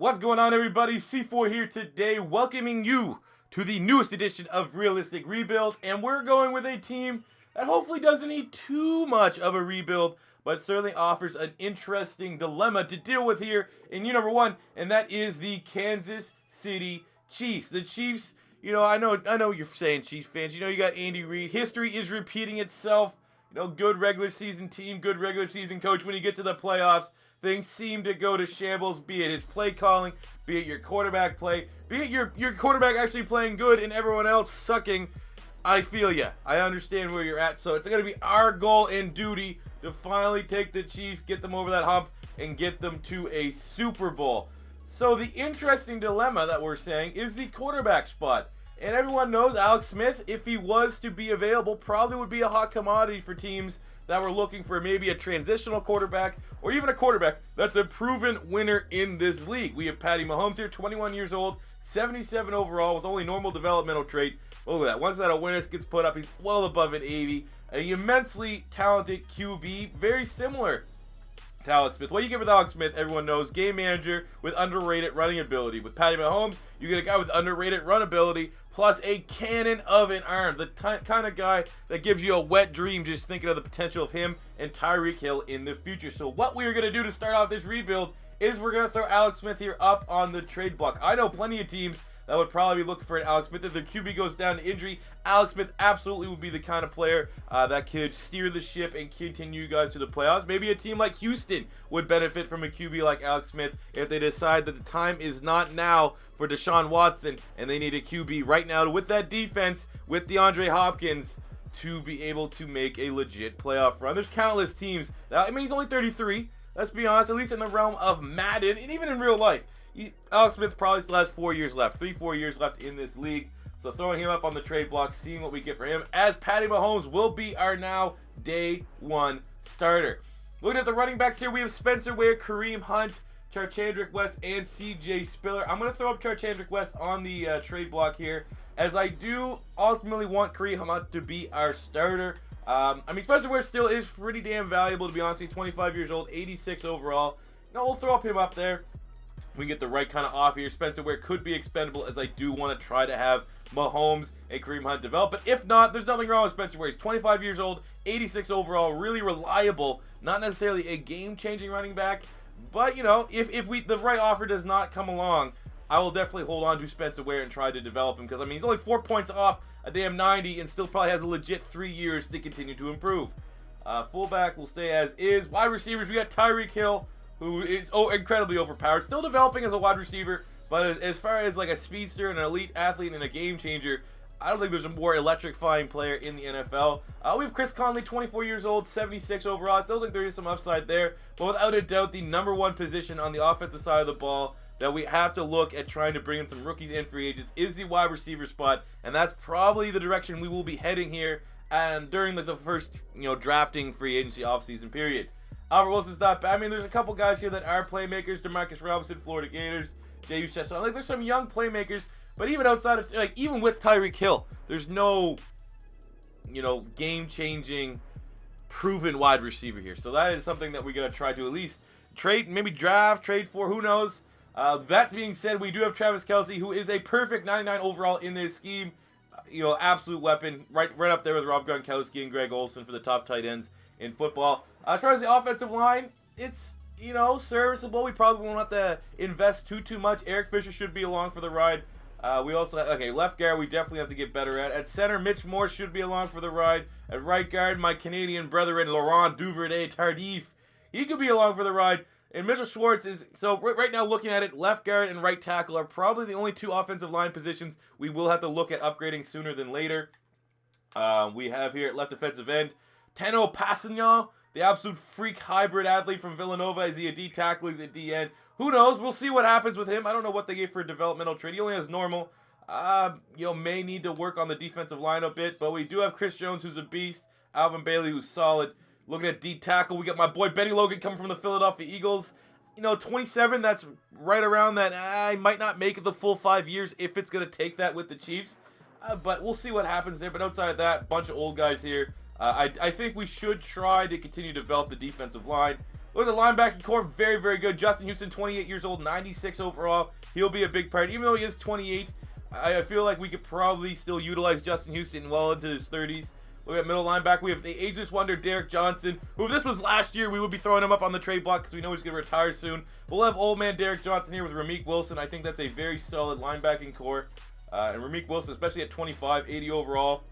What's going on, everybody? C4 here today, welcoming you to the newest edition of Realistic Rebuild, and we're going with a team that hopefully doesn't need too much of a rebuild, but certainly offers an interesting dilemma to deal with here in year number one, and that is the Kansas City Chiefs. The Chiefs, I know you're saying Chiefs fans, you got Andy Reid. History is repeating itself. Good regular season team, good regular season coach. When you get to the playoffs, things seem to go to shambles, be it his play calling, be it your quarterback play, be it your quarterback actually playing good and everyone else sucking. I feel ya. I understand where you're at. So it's going to be our goal and duty to finally take the Chiefs, get them over that hump, and get them to a Super Bowl. So the interesting dilemma that we're saying is the quarterback spot. And everyone knows Alex Smith, if he was to be available, probably would be a hot commodity for teams that were looking for maybe a transitional quarterback or even a quarterback that's a proven winner in this league. We have Patty Mahomes here, 21 years old, 77 overall with only normal developmental trait. Look at that. Once that awareness gets put up, he's well above an 80. An immensely talented QB, very similar to Alex Smith. What you get with Alex Smith, everyone knows, game manager with underrated running ability. With Patty Mahomes, you get a guy with underrated run ability, plus a cannon of an arm. The kind of guy that gives you a wet dream just thinking of the potential of him and Tyreek Hill in the future. So what we're going to do to start off this rebuild is we're going to throw Alex Smith here up on the trade block. I know plenty of teams that would probably be looking for an Alex Smith. If their QB goes down to injury, Alex Smith absolutely would be the kind of player that could steer the ship and continue you guys to the playoffs. Maybe a team like Houston would benefit from a QB like Alex Smith if they decide that the time is not now for Deshaun Watson and they need a QB right now with that defense, with DeAndre Hopkins, to be able to make a legit playoff run. There's countless teams. He's only 33. Let's be honest, at least in the realm of Madden and even in real life. Alex Smith probably still has 4 years left, 4 years left in this league. So throwing him up on the trade block, seeing what we get for him, as Patty Mahomes will be our now day one starter. Looking at the running backs here, we have Spencer Ware, Kareem Hunt, Charchandrick West, and CJ Spiller. I'm going to throw up Charchandrick West on the trade block here, as I do ultimately want Kareem Hunt to be our starter. Spencer Ware still is pretty damn valuable, to be honest with you. 25 years old, 86 overall. We'll throw up him up there. We get the right kind of off here. Spencer Ware could be expendable, as I do want to try to have Mahomes and Kareem Hunt develop. But if not, there's nothing wrong with Spencer Ware. He's 25 years old, 86 overall, really reliable. Not necessarily a game-changing running back. But, if the right offer does not come along, I will definitely hold on to Spencer Ware and try to develop him. Because, he's only 4 points off a damn 90 and still probably has a legit 3 years to continue to improve. Fullback will stay as is. Wide receivers, we got Tyreek Hill, who is incredibly overpowered. Still developing as a wide receiver, but as far as like a speedster and an elite athlete and a game changer, I don't think there's a more electrifying player in the NFL. We have Chris Conley, 24 years old, 76 overall. It feels like there is some upside there, but without a doubt, the number one position on the offensive side of the ball that we have to look at trying to bring in some rookies and free agents is the wide receiver spot, and that's probably the direction we will be heading here and during the first drafting free agency offseason period. Albert Wilson's not bad. There's a couple guys here that are playmakers. Demarcus Robinson, Florida Gators. J.U. Chesson. There's some young playmakers, but even outside of, even with Tyreek Hill, there's no, game-changing, proven wide receiver here. So that is something that we're going to try to at least trade, maybe draft, trade for, who knows. That being said, we do have Travis Kelce, who is a perfect 99 overall in this scheme. Absolute weapon, right up there with Rob Gronkowski and Greg Olsen for the top tight ends in football. As far as the offensive line, it's, serviceable. We probably won't have to invest too much. Eric Fisher should be along for the ride. We also have, left guard, we definitely have to get better at. At center, Mitch Moore should be along for the ride. At right guard, my Canadian brethren, Laurent Duvernay-Tardif, he could be along for the ride. And Mitchell Schwartz is, so right now looking at it, left guard and right tackle are probably the only two offensive line positions we will have to look at upgrading sooner than later. We have here at left defensive end, Teno Passignon, the absolute freak hybrid athlete from Villanova. Is he a D tackle? Is he a D end? Who knows? We'll see what happens with him. I don't know what they gave for a developmental trade. He only has normal. May need to work on the defensive line a bit. But we do have Chris Jones, who's a beast. Alvin Bailey, who's solid. Looking at D tackle, we got my boy Benny Logan coming from the Philadelphia Eagles. 27, that's right around that. I might not make it the full 5 years if it's going to take that with the Chiefs. But we'll see what happens there. But outside of that, bunch of old guys here. I think we should try to continue to develop the defensive line. Look at the linebacking core, very, very good. Justin Houston, 28 years old, 96 overall. He'll be a big part. Even though he is 28, I feel like we could probably still utilize Justin Houston well into his 30s. Look at middle linebacker. We have the ageless wonder, Derek Johnson, who if this was last year, we would be throwing him up on the trade block because we know he's going to retire soon. But we'll have old man Derek Johnson here with Ramik Wilson. I think that's a very solid linebacking core. And Ramik Wilson, especially at 25, 80 overall,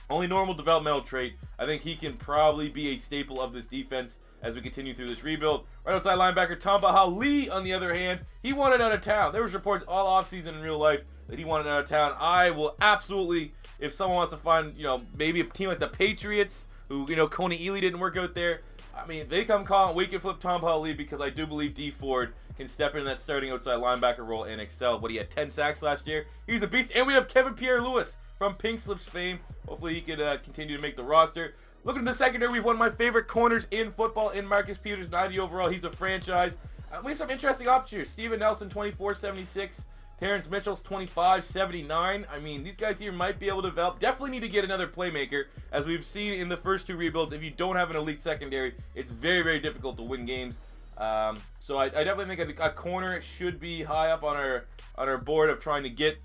only normal developmental trait. I think he can probably be a staple of this defense as we continue through this rebuild. Right outside linebacker, Tamba Lee, on the other hand, he wanted out of town. There was reports all offseason in real life that he wanted out of town. I will absolutely, if someone wants to find, maybe a team like the Patriots, who, Coney Ely didn't work out there. I mean, they come calling, we can flip Tamba Lee because I do believe D Ford can step into that starting outside linebacker role and excel. But he had 10 sacks last year. He's a beast. And we have Kevin Pierre-Louis from Pink Slips fame. Hopefully he can continue to make the roster. Looking at the secondary, we have one of my favorite corners in football in Marcus Peters, 90 overall. He's a franchise. We have some interesting options here. Steven Nelson, 24-76. Terrence Mitchell's 25-79. I mean, these guys here might be able to develop. Definitely need to get another playmaker. As we've seen in the first two rebuilds, if you don't have an elite secondary, it's very, very difficult to win games. So I definitely think a corner should be high up on our board of trying to get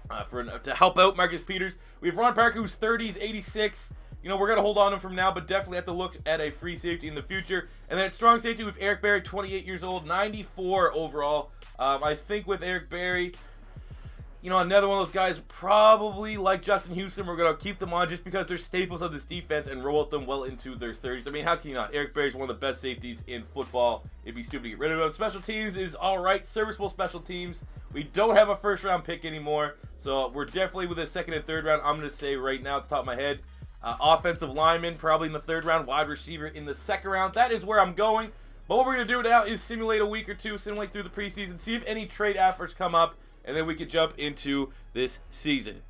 to help out Marcus Peters. We have Ron Parker, who's 30s, 86. We're going to hold on to him from now, but definitely have to look at a free safety in the future. And then at strong safety, we have Eric Berry, 28 years old, 94 overall. I think with Eric Berry, another one of those guys, probably like Justin Houston, we're going to keep them on just because they're staples of this defense and roll out them well into their 30s. I mean, how can you not? Eric Berry is one of the best safeties in football. It'd be stupid to get rid of him. Special teams is all right. Serviceable special teams. We don't have a first-round pick anymore, so we're definitely with a second and third round. I'm going to say right now at the top of my head, offensive lineman probably in the third round, wide receiver in the second round. That is where I'm going. But what we're going to do now is simulate a week or two, simulate through the preseason, see if any trade offers come up, and then we can jump into this season.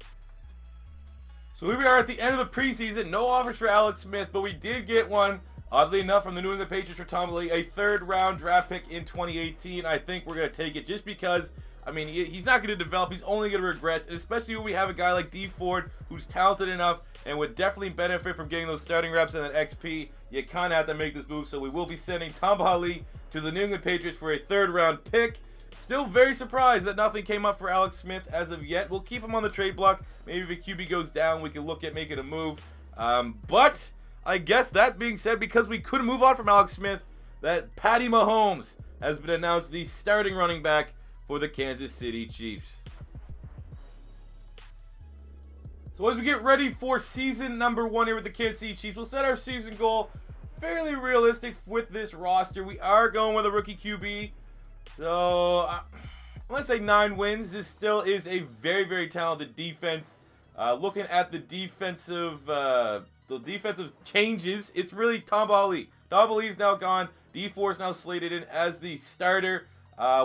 So here we are at the end of the preseason. No offers for Alex Smith, but we did get one, oddly enough, from the New England Patriots for Tom Lee, a third-round draft pick in 2018. I think we're going to take it just because, I mean, he's not going to develop. He's only going to regress, and especially when we have a guy like D Ford who's talented enough and would definitely benefit from getting those starting reps and that XP. You kind of have to make this move, so we will be sending Tamba Lee to the New England Patriots for a third-round pick. Still very surprised that nothing came up for Alex Smith as of yet. We'll keep him on the trade block. Maybe if the QB goes down, we can look at making a move. But I guess that being said, because we couldn't move on from Alex Smith, that Patty Mahomes has been announced the starting running back for the Kansas City Chiefs. So as we get ready for season number 1 here with the Kansas City Chiefs, we'll set our season goal fairly realistic with this roster. We are going with a rookie QB. So let's say 9 wins. This still is a very, very talented defense. Looking at the defensive changes, it's really Tamba Lee. Tamba Lee is now gone. D4 is now slated in as the starter.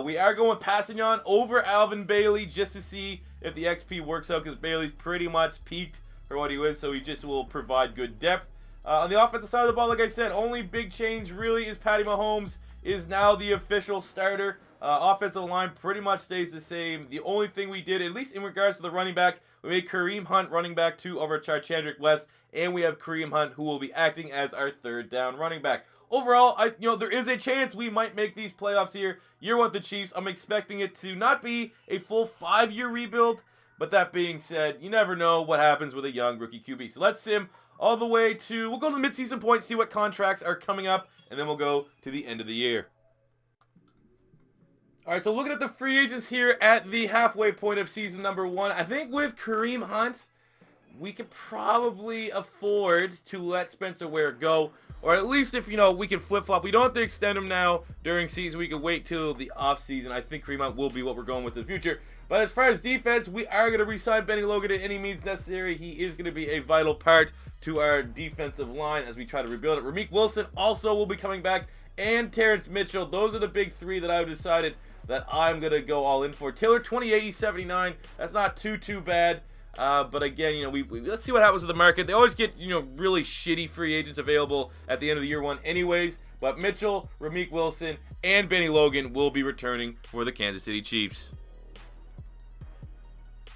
We are going Passignon over Alvin Bailey just to see if the XP works out, because Bailey's pretty much peaked for what he was, so he just will provide good depth. On the offensive side of the ball, like I said, only big change really is Patty Mahomes is now the official starter. Offensive line pretty much stays the same. The only thing we did, at least in regards to the running back, we made Kareem Hunt running back 2 over Charchandrick West, and we have Kareem Hunt who will be acting as our third down running back. Overall, there is a chance we might make these playoffs here. Year 1 with the Chiefs, I'm expecting it to not be a full 5-year rebuild, but that being said, you never know what happens with a young rookie QB. So let's sim all the way to, we'll go to the midseason point, see what contracts are coming up, and then we'll go to the end of the year. All right, so looking at the free agents here at the halfway point of season number 1, I think with Kareem Hunt, we could probably afford to let Spencer Ware go. Or at least if, we can flip-flop. We don't have to extend him now during season. We can wait till the off-season. I think Kareem Hunt will be what we're going with in the future. But as far as defense, we are going to re-sign Benny Logan at any means necessary. He is going to be a vital part to our defensive line as we try to rebuild it. Ramik Wilson also will be coming back. And Terrence Mitchell. Those are the big 3 that I've decided that I'm going to go all in for. Tiller, 28-79. That's not too bad. But again, we let's see what happens with the market. They always get, really shitty free agents available at the end of the year 1 anyways. But Mitchell, Ramik Wilson, and Benny Logan will be returning for the Kansas City Chiefs.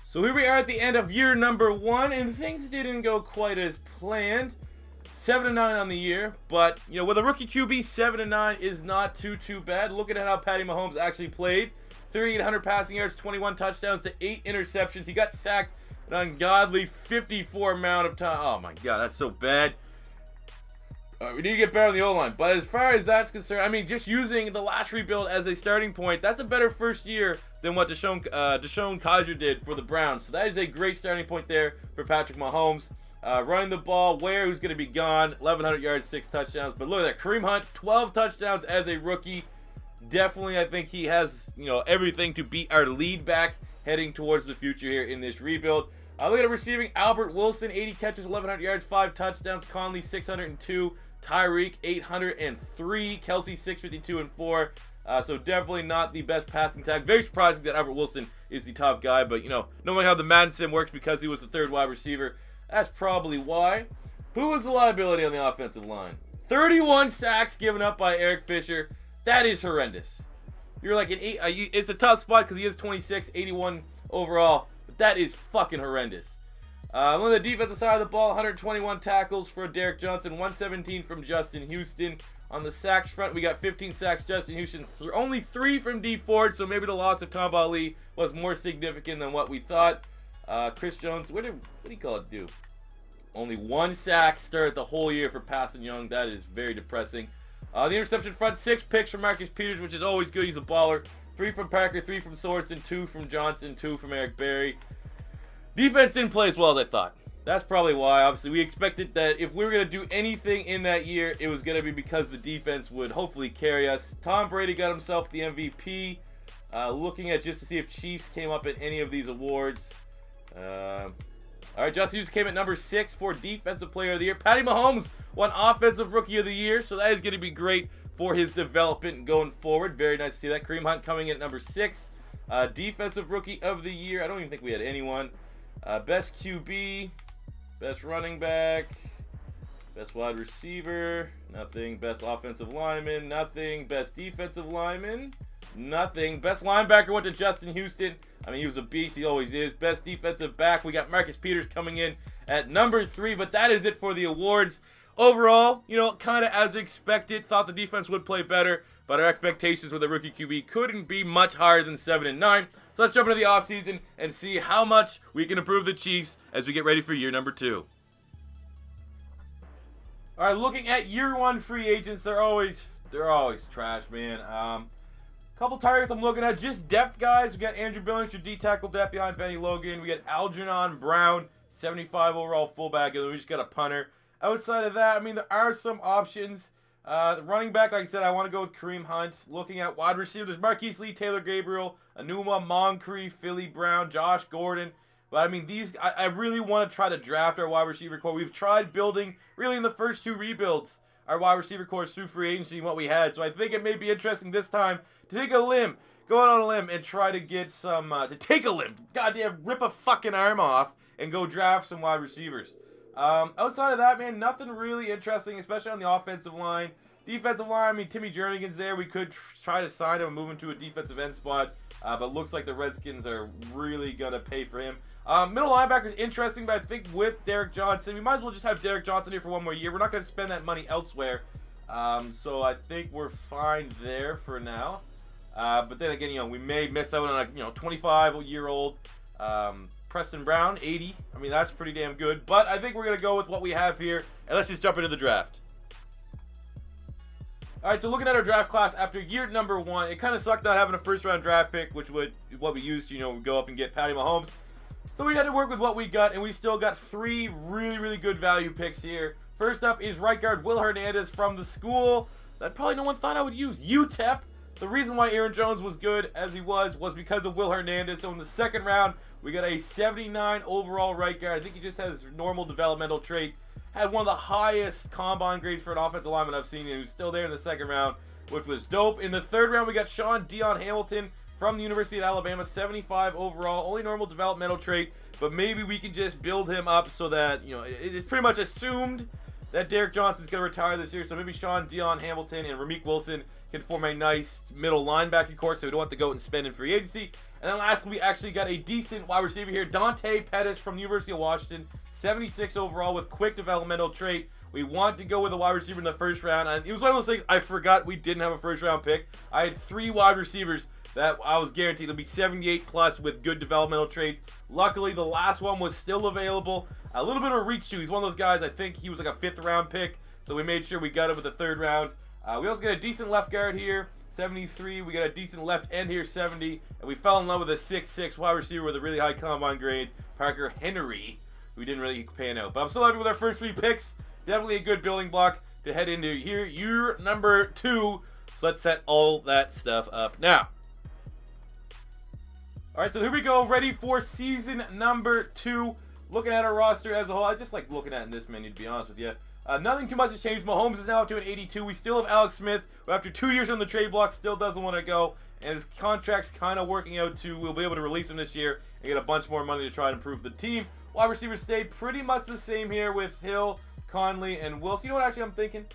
So here we are at the end of year number 1, and things didn't go quite as planned. 7-9 on the year, but you know, with a rookie QB, 7-9 is not too bad. Looking at how Patty Mahomes actually played, 3,800 passing yards, 21 touchdowns to 8 interceptions. He got sacked an ungodly 54 amount of time. Oh my God, that's so bad. We need to get better on the O-line, but as far as that's concerned, I mean, just using the last rebuild as a starting point, that's a better first year than what Deshaun Kaiser did for the Browns. So that is a great starting point there for Patrick Mahomes. Running the ball, who's going to be gone, 1,100 yards, 6 touchdowns. But look at that, Kareem Hunt, 12 touchdowns as a rookie. Definitely, I think he has, you know, everything to beat our lead back heading towards the future here in this rebuild. Look at receiving, Albert Wilson, 80 catches, 1,100 yards, 5 touchdowns. Conley, 602. Tyreek, 803. Kelsey, 652 and 4. So definitely not the best passing tag. Very surprising that Albert Wilson is the top guy, but you know, knowing how the Madden sim works, because he was the 3rd wide receiver, that's probably why. Who was the liability on the offensive line? 31 sacks given up by Eric Fisher. That is horrendous. You're like an 8. It's a tough spot because he is 26, 81 overall, but that is fucking horrendous. On the defensive side of the ball, 121 tackles for Derek Johnson, 117 from Justin Houston. On the sacks front, we got 15 sacks. Justin Houston, only 3 from D Ford, so maybe the loss of Tom Ali was more significant than what we thought. Chris Jones, what do you call it, do? Only 1 sack, started the whole year for Passon Young. That is very depressing. The interception front, 6 picks from Marcus Peters, which is always good. He's a baller. 3 from Parker, 3 from Sorensen, 2 from Johnson, 2 from Eric Berry. Defense didn't play as well as I thought. That's probably why. Obviously, we expected that if we were going to do anything in that year, it was going to be because the defense would hopefully carry us. Tom Brady got himself the MVP. Looking at just to see if Chiefs came up at any of these awards. All right, Justin Houston came at number 6 for Defensive Player of the Year. Patty Mahomes won Offensive Rookie of the Year, so that is going to be great for his development going forward. Very nice to see that. Kareem Hunt coming in at number 6. Defensive Rookie of the Year. I don't even think we had anyone. Best QB, best running back, best wide receiver, nothing. Best offensive lineman, nothing. Best defensive lineman, nothing. Best linebacker went to Justin Houston. I mean, he was a beast. He always is. Best defensive back, we got Marcus Peters coming in at number 3. But that is it for the awards. Overall, you know, kind of as expected. Thought the defense would play better, but our expectations with a rookie QB couldn't be much higher than 7-9. So let's jump into the offseason and see how much we can improve the Chiefs as we get ready for year number 2. All right, looking at year 1 free agents, they're always trash, man. Couple targets I'm looking at, just depth guys. We got Andrew Billings, your D-tackle depth behind Benny Logan. We got Algernon Brown, 75 overall fullback, and then we just got a punter. Outside of that, I mean, there are some options. The running back, like I said, I want to go with Kareem Hunt. Looking at wide receiver, there's Marquise Lee, Taylor Gabriel, Anuma, Moncrief, Philly Brown, Josh Gordon. But, I mean, I really want to try to draft our wide receiver core. We've tried building, really in the first 2 rebuilds, our wide receiver core through free agency and what we had. So I think it may be interesting this time to take a limb, go out on a limb and try to get some, goddamn, rip a fucking arm off and go draft some wide receivers. Outside of that, man, nothing really interesting, especially on the offensive line. Defensive line, I mean, Timmy Jernigan's there. We could try to sign him and move him to a defensive end spot, but looks like the Redskins are really going to pay for him. Middle linebacker is interesting, but I think with Derek Johnson, we might as well just have Derek Johnson here for 1 more year. We're not going to spend that money elsewhere, so I think we're fine there for now. But then again, you know, we may miss out on a 25-year-old Preston Brown, 80. I mean, that's pretty damn good. But I think we're going to go with what we have here, and let's just jump into the draft. All right, so looking at our draft class after year number 1, it kind of sucked not having a first-round draft pick, which would what we used to, go up and get Patty Mahomes. So we had to work with what we got, and we still got 3 really, really good value picks here. First up is right guard Will Hernandez from the school that probably no one thought I would use, UTEP. The reason why Aaron Jones was good as he was because of Will Hernandez. So in the second round, we got a 79 overall right guard. I think he just has normal developmental trait. Had one of the highest combine grades for an offensive lineman I've seen, and he was still there in the second round, which was dope. In the third round, we got Sean Dion Hamilton from the University of Alabama, 75 overall, only normal developmental trait, but maybe we can just build him up so that, it's pretty much assumed that Derek Johnson's going to retire this year, so maybe Sean Dion Hamilton and Ramik Wilson can form a nice middle linebacker core, so we don't have to go and spend in free agency. And then lastly, we actually got a decent wide receiver here, Dante Pettis from the University of Washington, 76 overall with quick developmental trait. We want to go with a wide receiver in the first round. And it was one of those things I forgot we didn't have a first round pick. I had 3 wide receivers that I was guaranteed to be 78 plus with good developmental traits. Luckily, the last one was still available. A little bit of a reach too. He's one of those guys, I think he was like a 5th round pick. So we made sure we got him with the 3rd round. We also got a decent left guard here, 73. We got a decent left end here, 70. And we fell in love with a 6'6" wide receiver with a really high combine grade, Parker Henry. We didn't really pan out. But I'm still happy with our first 3 picks. Definitely a good building block to head into here. Year number 2. So let's set all that stuff up now. All right, so here we go. Ready for season number 2. Looking at our roster as a whole, I just like looking at it in this menu, to be honest with you. Nothing too much has changed. Mahomes is now up to an 82. We still have Alex Smith, who after 2 years on the trade block still doesn't want to go. And his contract's kind of working out too. We'll be able to release him this year and get a bunch more money to try and improve the team. Wide receivers stay pretty much the same here with Hill, Conley, and Wilson. You know what actually I'm thinking?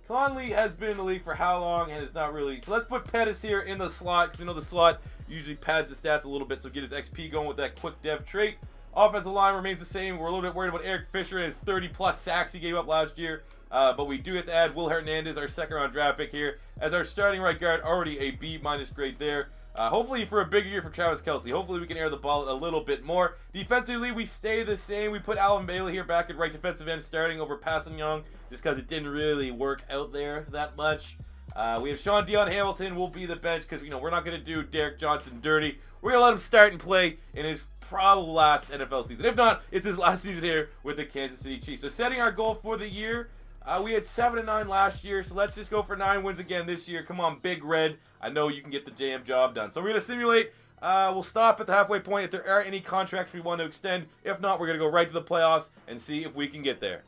Conley has been in the league for how long and is not really. So let's put Pettis here in the slot because we know the slot usually pads the stats a little bit, so get his XP going with that quick dev trait. Offensive line remains the same. We're a little bit worried about Eric Fisher and his 30-plus sacks he gave up last year. But we do have to add Will Hernandez, our 2nd-round draft pick here, as our starting right guard. Already a B- grade there. Hopefully for a bigger year for Travis Kelce. Hopefully we can air the ball a little bit more. Defensively, we stay the same. We put Alvin Bailey here back at right defensive end starting over Passan Young just because it didn't really work out there that much. We have Sean Dion Hamilton will be the bench because, you know, we're not going to do Derek Johnson dirty. We're going to let him start and play in his probably last NFL season. If not, it's his last season here with the Kansas City Chiefs. So setting our goal for the year, we had 7-9 last year, so let's just go for 9 wins again this year. Come on, Big Red. I know you can get the damn job done. So we're going to simulate. We'll stop at the halfway point if there are any contracts we want to extend. If not, we're going to go right to the playoffs and see if we can get there.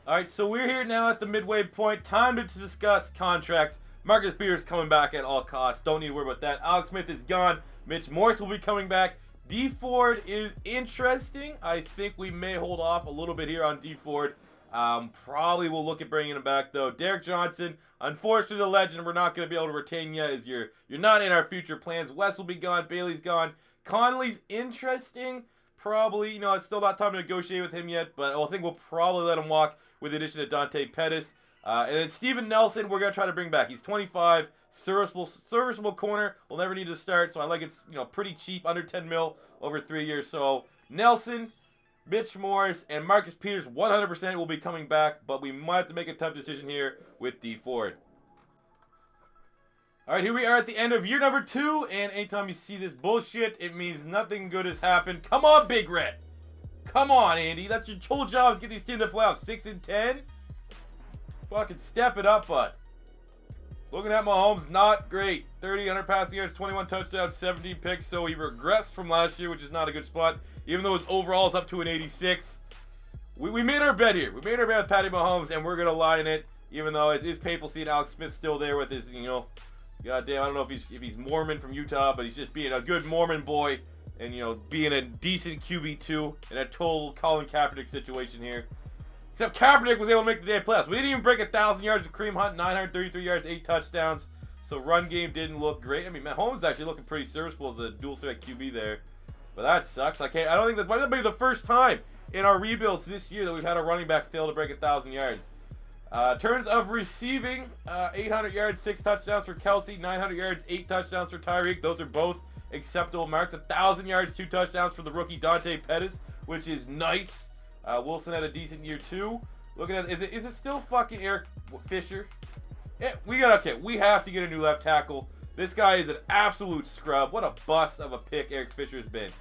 All right, so we're here now at the midway point. Time to discuss contracts. Marcus Peters coming back at all costs. Don't need to worry about that. Alex Smith is gone. Mitch Morse will be coming back. D Ford is interesting. I think we may hold off a little bit here on D Ford. Probably will look at bringing him back though. Derek Johnson, unfortunately the legend, we're not going to be able to retain you as you're not in our future plans. Wes will be gone. Bailey's gone. Conley's interesting. Probably, you know, it's still not time to negotiate with him yet, but I think we'll probably let him walk with the addition of Dante Pettis. And then Steven Nelson, we're going to try to bring back. He's 25, serviceable corner. We'll never need to start, so I like it's, you know, pretty cheap, under 10 mil over 3 years. So Nelson, Mitch Morse, and Marcus Peters 100% will be coming back, but we might have to make a tough decision here with D Ford. All right, here we are at the end of year number 2, and anytime you see this bullshit, it means nothing good has happened. Come on, Big Red. Come on, Andy. That's your whole job is get these teams to the playoffs. 6-10. Fucking step it up, bud. Looking at Mahomes, not great. 100 passing yards, 21 touchdowns, 17 picks. So he regressed from last year, which is not a good spot. Even though his overall is up to an 86. We made our bet here. We made our bet with Patty Mahomes, and we're going to lie in it. Even though it is painful seeing Alex Smith still there with his, you know, goddamn, I don't know if he's Mormon from Utah, but he's just being a good Mormon boy. And, you know, being a decent QB2 in a total Colin Kaepernick situation here. Except Kaepernick was able to make the day playoffs. We didn't even break 1,000 yards with Kareem Hunt, 933 yards, 8 touchdowns. So run game didn't look great. I mean, Mahomes is actually looking pretty serviceable as a dual threat QB there. But that sucks. I don't think that might be the first time in our rebuilds this year that we've had a running back fail to break 1,000 yards. In terms of receiving, 800 yards, 6 touchdowns for Kelce, 900 yards, 8 touchdowns for Tyreek. Those are both acceptable marks. 1,000 yards, 2 touchdowns for the rookie Dante Pettis, which is nice. Wilson had a decent year too. Looking at is it still fucking Eric Fisher? Yeah, we have to get a new left tackle. This guy is an absolute scrub. What a bust of a pick Eric Fisher has been.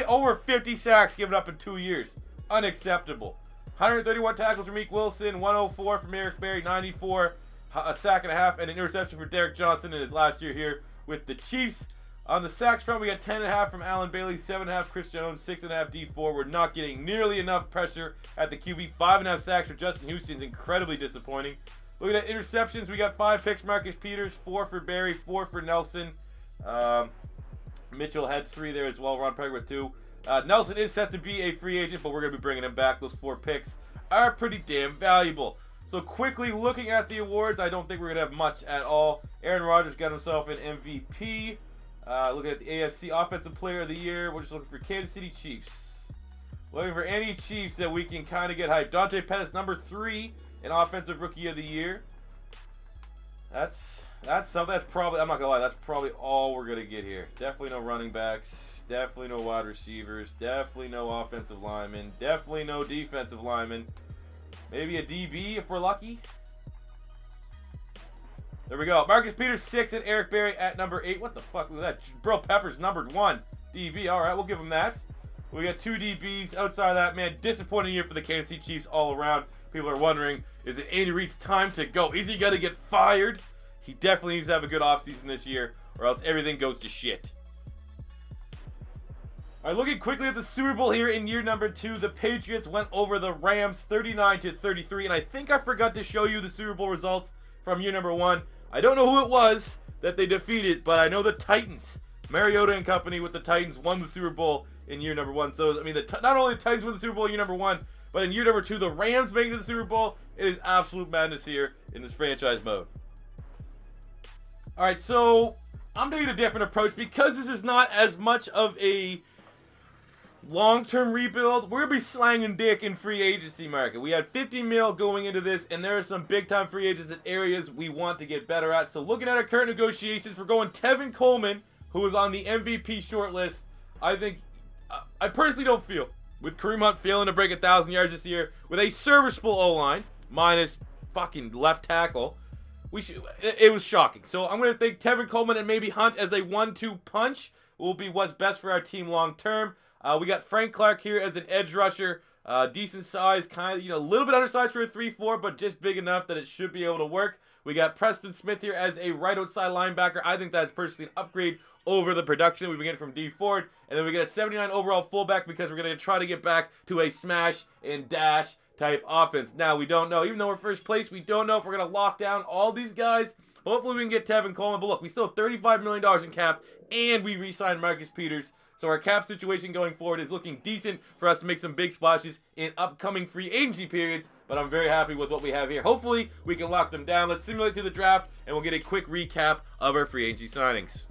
Over 50 sacks given up in 2 years. Unacceptable. 131 tackles from Meek Wilson, 104 from Eric Berry, 94, a sack and a half, and an interception for Derek Johnson in his last year here with the Chiefs. On the sacks front, we got 10.5 from Allen Bailey, 7.5 Chris Jones, 6.5 D4. We're not getting nearly enough pressure at the QB. 5.5 sacks for Justin Houston's incredibly disappointing. Looking at interceptions, we got 5 picks, Marcus Peters, 4 for Barry, 4 for Nelson. Mitchell had 3 there as well, Ron Pegg with 2. Nelson is set to be a free agent, but we're going to be bringing him back. Those 4 picks are pretty damn valuable. So quickly looking at the awards, I don't think we're going to have much at all. Aaron Rodgers got himself an MVP. Looking at the AFC Offensive Player of the Year, we're just looking for Kansas City Chiefs. Looking for any Chiefs that we can kind of get hyped. Dante Pettis, number 3 in Offensive Rookie of the Year. That's something. That's probably, I'm not gonna lie, that's probably all we're gonna get here. Definitely no running backs. Definitely no wide receivers. Definitely no offensive linemen. Definitely no defensive linemen. Maybe a DB if we're lucky. There we go. Marcus Peters 6 and Eric Berry at number 8. What the fuck was that? Bro Peppers numbered 1 DB. All right, we'll give him that. We got 2 DBs. Outside of that, man, disappointing year for the Kansas City Chiefs all around. People are wondering, is it Andy Reid's time to go? Is he going to get fired? He definitely needs to have a good offseason this year, or else everything goes to shit. All right, looking quickly at the Super Bowl here in year number 2, the Patriots went over the Rams 39-33, and I think I forgot to show you the Super Bowl results from year number 1. I don't know who it was that they defeated, but I know the Titans, Mariota and company with the Titans, won the Super Bowl in year number 1. So, I mean, not only the Titans won the Super Bowl in year number 1, but in year number 2, the Rams making it to the Super Bowl. It is absolute madness here in this franchise mode. All right, so I'm taking a different approach because this is not as much of a long-term rebuild. We're going to be slanging dick in free agency market. We had 50 mil going into this, and there are some big-time free agents in areas we want to get better at. So looking at our current negotiations, we're going Tevin Coleman, who is on the MVP shortlist. I think, I personally don't feel, with Kareem Hunt failing to break 1,000 yards this year, with a serviceable O-line, minus fucking left tackle, it was shocking. So I'm going to think Tevin Coleman and maybe Hunt as a 1-2 punch will be what's best for our team long-term. We got Frank Clark here as an edge rusher. Decent size, kind of, a little bit undersized for a 3-4, but just big enough that it should be able to work. We got Preston Smith here as a right outside linebacker. I think that's personally an upgrade over the production we've been getting from D Ford. And then we get a 79 overall fullback because we're going to try to get back to a smash and dash type offense. Now, we don't know. Even though we're first place, we don't know if we're going to lock down all these guys. Hopefully, we can get Tevin Coleman. But look, we still have $35 million in cap, and we re-signed Marcus Peters. So our cap situation going forward is looking decent for us to make some big splashes in upcoming free agency periods, but I'm very happy with what we have here. Hopefully, we can lock them down. Let's simulate to the draft, and we'll get a quick recap of our free agency signings.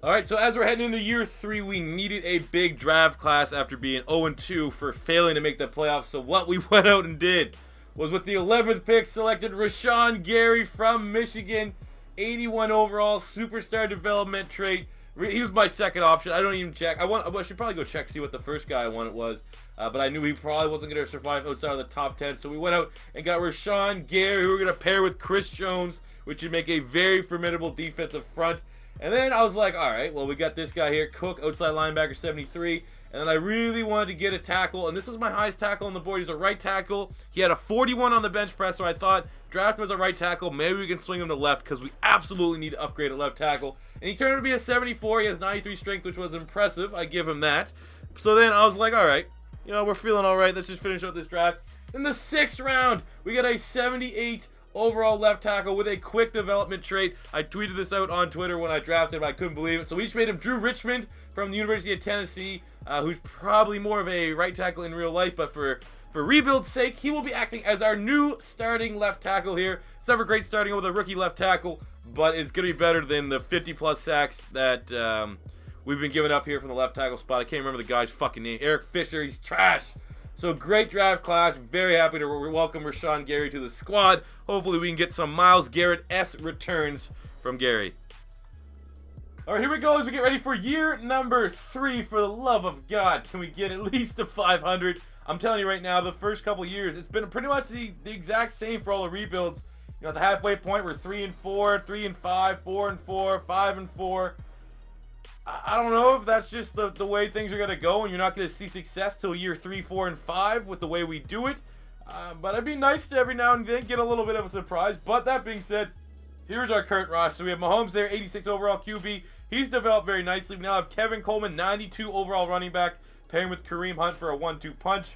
All right, so as we're heading into year 3, we needed a big draft class after being 0-2 for failing to make the playoffs. So what we went out and did was with the 11th pick, selected Rashan Gary from Michigan, 81 overall, superstar development trait. He was my second option. I don't even check. I should probably go check, see what the first guy I wanted was. But I knew he probably wasn't going to survive outside of the top 10. So we went out and got Rashan Gary, who we're going to pair with Chris Jones, which would make a very formidable defensive front. And then I was like, all right, well, we got this guy here, Cook, outside linebacker, 73. And then I really wanted to get a tackle. And this was my highest tackle on the board. He's a right tackle. He had a 41 on the bench press. So I thought, draft him as a right tackle. Maybe we can swing him to left because we absolutely need to upgrade at left tackle. And he turned out to be a 74. He has 93 strength, which was impressive. I give him that. So then I was like, all right, we're feeling all right. Let's just finish out this draft. In the 6th round, we got a 78 overall left tackle with a quick development trait. I tweeted this out on Twitter when I drafted him. I couldn't believe it. So we just made him Drew Richmond from the University of Tennessee, who's probably more of a right tackle in real life, but for rebuild's sake, he will be acting as our new starting left tackle here. It's never great starting with a rookie left tackle, but it's going to be better than the 50-plus sacks that we've been giving up here from the left tackle spot. I can't remember the guy's fucking name. Eric Fisher, he's trash. So great draft class. Very happy to welcome Rashan Gary to the squad. Hopefully we can get some Myles Garrett-esque returns from Gary. All right, here we go as we get ready for year number 3. For the love of God, can we get at least to 500? I'm telling you right now, the first couple years, it's been pretty much the exact same for all the rebuilds. At the halfway point, we're 3-4, 3-5, 4-4, 5-4. I don't know if that's just the way things are going to go, and you're not going to see success till year 3, 4, and 5 with the way we do it. But it'd be nice to every now and then get a little bit of a surprise. But that being said, here's our current roster. We have Mahomes there, 86 overall QB. He's developed very nicely. We now have Tevin Coleman, 92 overall running back, pairing with Kareem Hunt for a 1-2 punch.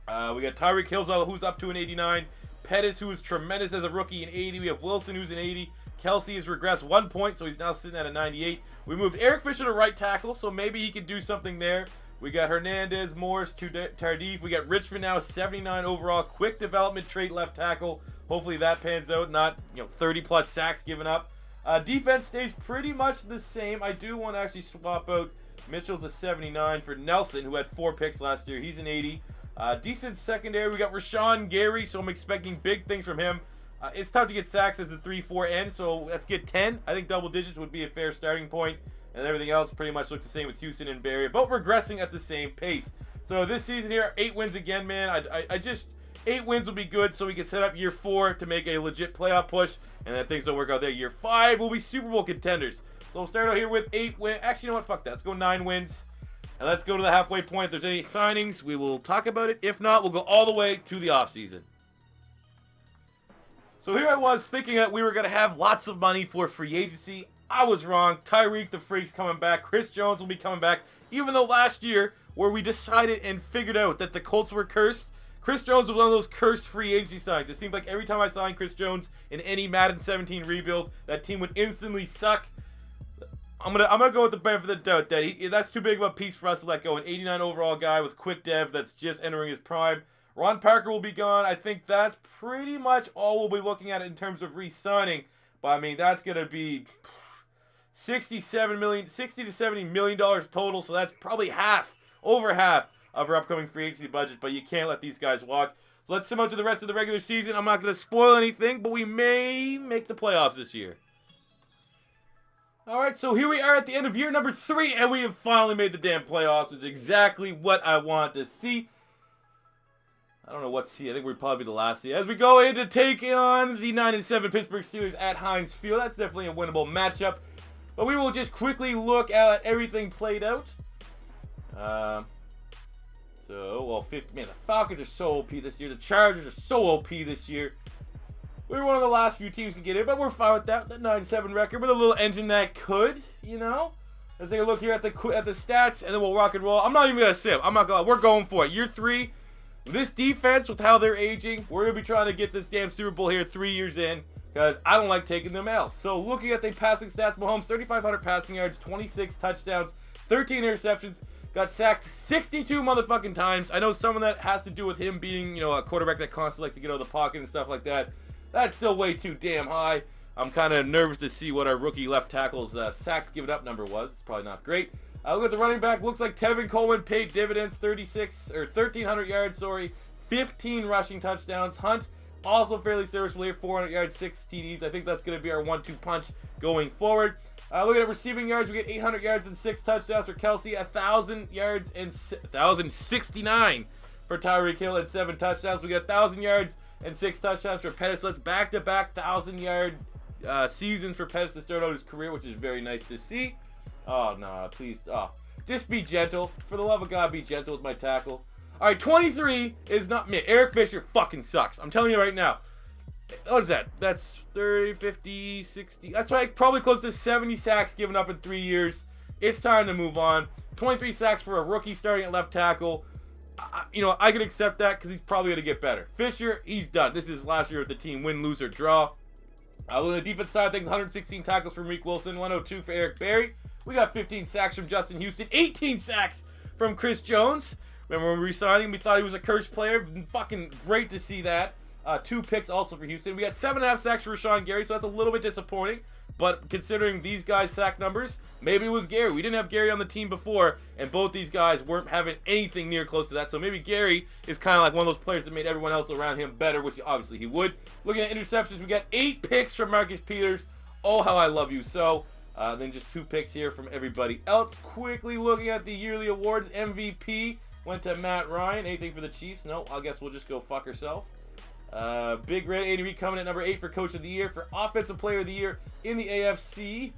We got Tyreek Hill, who's up to an 89. Pettis, who is tremendous as a rookie, an 80. We have Wilson, who's an 80. Kelsey has regressed 1 point, so he's now sitting at a 98. We moved Eric Fisher to right tackle, so maybe he could do something there. We got Hernandez, Morris, Tardif. We got Richmond now, 79 overall. Quick development trait left tackle. Hopefully that pans out, not 30-plus sacks given up. Defense stays pretty much the same. I do want to actually swap out Mitchell's a 79 for Nelson, who had 4 picks last year. He's an 80. Decent secondary. We got Rashan Gary, so I'm expecting big things from him. It's tough to get sacks as a 3-4 end, so let's get 10. I think double digits would be a fair starting point, and everything else pretty much looks the same with Houston and Barry, but regressing at the same pace. So this season here, 8 wins again, man. I just 8 wins will be good, so we can set up year 4 to make a legit playoff push, and then things don't work out there. Year 5 will be Super Bowl contenders. So we'll start out here with 8 wins. Actually, you know what? Fuck that. Let's go 9 wins. And let's go to the halfway point. If there's any signings, we will talk about it. If not, we'll go all the way to the offseason. So here I was thinking that we were going to have lots of money for free agency. I was wrong. Tyreek the Freak's coming back. Chris Jones will be coming back. Even though last year, where we decided and figured out that the Colts were cursed, Chris Jones was one of those cursed free agency signings. It seemed like every time I signed Chris Jones in any Madden 17 rebuild, that team would instantly suck. I'm gonna go with the benefit of the doubt that that's too big of a piece for us to let go. An 89 overall guy with quick dev that's just entering his prime. Ron Parker will be gone. I think that's pretty much all we'll be looking at in terms of re-signing. But I mean, that's gonna be $60 to $70 million total. So that's probably over half of our upcoming free agency budget. But you can't let these guys walk. So let's sim out to the rest of the regular season. I'm not gonna spoil anything, but we may make the playoffs this year. Alright, so here we are at the end of year number 3, and we have finally made the damn playoffs, which is exactly what I want to see. I don't know what seed. I think we'd probably be the last seed. As we go in to take on the 9-7 Pittsburgh Steelers at Heinz Field. That's definitely a winnable matchup. But we will just quickly look at everything played out. Man, the Falcons are so OP this year. The Chargers are so OP this year. We were one of the last few teams to get in, but we're fine with that. The 9-7 record with a little engine that could, you know. Let's take a look here at the stats, and then we'll rock and roll. I'm not even going to sim. I'm not going to. We're going for it. Year 3, this defense, with how they're aging, we're going to be trying to get this damn Super Bowl here 3 years in, because I don't like taking them L's. So looking at the passing stats, Mahomes, 3,500 passing yards, 26 touchdowns, 13 interceptions. Got sacked 62 motherfucking times. I know some of that has to do with him being, you know, a quarterback that constantly likes to get out of the pocket and stuff like that. That's still way too damn high. I'm kind of nervous to see what our rookie left tackle's sacks given up number was. It's probably not great. Look at the running back. Looks like Tevin Coleman paid dividends. 1,300 yards, 15 rushing touchdowns. Hunt, also fairly serviceable here. 400 yards, 6 TDs. I think that's going to be our 1-2 punch going forward. Looking at receiving yards, we get 800 yards and 6 touchdowns for Kelsey. 1,000 yards and 1,069 for Tyreek Hill and 7 touchdowns. We got 1,000 yards and 6 touchdowns for Pettis. So it's back-to-back 1,000-yard seasons for Pettis to start out his career, which is very nice to see. Oh, no, please. Oh, just be gentle. For the love of God, be gentle with my tackle. All right, 23 is not me. Eric Fisher fucking sucks. I'm telling you right now. What is that? That's 30, 50, 60. That's like probably close to 70 sacks given up in 3 years. It's time to move on. 23 sacks for a rookie starting at left tackle. I can accept that because he's probably going to get better. Fisher, he's done. This is last year with the team. Win, lose, or draw. On the defense side of things, 116 tackles from Reek Wilson, 102 for Eric Berry. We got 15 sacks from Justin Houston, 18 sacks from Chris Jones. Remember when we re-signed him, we thought he was a cursed player. Fucking great to see that. 2 picks also for Houston. We got 7.5 sacks for Rashan Gary, so that's a little bit disappointing. But considering these guys' sack numbers, maybe it was Gary. We didn't have Gary on the team before, and both these guys weren't having anything near close to that. So maybe Gary is kind of like one of those players that made everyone else around him better, which obviously he would. Looking at interceptions, we got 8 picks from Marcus Peters. Oh, how I love you so. Then just 2 picks here from everybody else. Quickly looking at the yearly awards, MVP went to Matt Ryan. Anything for the Chiefs? No, I guess we'll just go fuck herself. Big Red ADB coming at number 8 for Coach of the Year. For Offensive Player of the Year in the AFC,